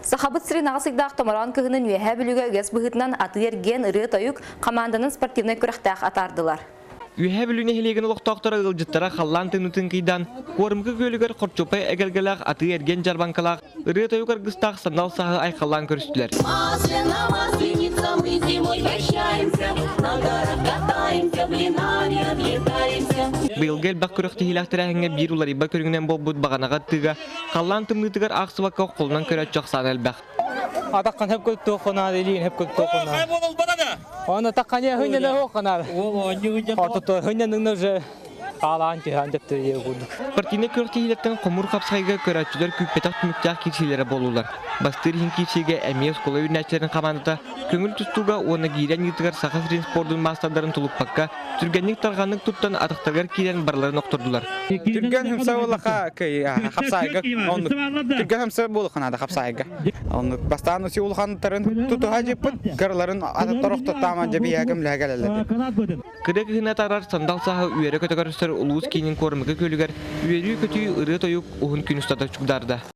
Сахабыт сырын ағысыгдақ томаран кығының үйәе білуге өгес бұғытынан аты ерген ұры тойық команданың спортивный күріқтақ атардылар. Үйәе білуіне хелеген олықтақтары ғылжыттара қаллан тыңытын қидан, қорымғы көлігер қорчопай әгелгелақ аты ерген жарбанкалақ, ұры тойық арғыстақ сандал сағы айқалан көрістілер. Бұйылгел бақ көріқті хилақтырағыңа бір улар иба көріңінен бол бұд бағанаға тыға, қаллан тымнытығар ақсыбаққа қолынан көрәт жақсан әлбәқ. Атаққан хеп көт тоқынар, елейін хеп көт тоқынар. Оны таққан е хүннені оқынар. Артықты хүнненің уже қалан тиған депті егілдік. Партийне көріқті хилеттен қомыр қапсайға көрәтшілер күппетақ түміктақ кетселері болулар. Бастыр хинкейсеге әмей скола үйнәтшерін қамандыда көңіл тұстуға оны кейрен етігер сақас рин спордың мастардарын тұлықпаққа түргеннік тарғанық тұттан атықтағар кейрен барларын оқтырдылар. Түрген хымса олақа қапсайға, түрген хымса болықанады қапсайға. Бастаған өсе олқанықтарын тұтыға жеппін, кірларын атықтар оқтықтаман жебе әкім ләгәлеледі. Кірек ғына тарар сандал сағы үйері көтігірістер ұлғыз кейнен көрімігі көлігер үйері көтүй ұры тойық ұғын күн ұстадық жүгдарды.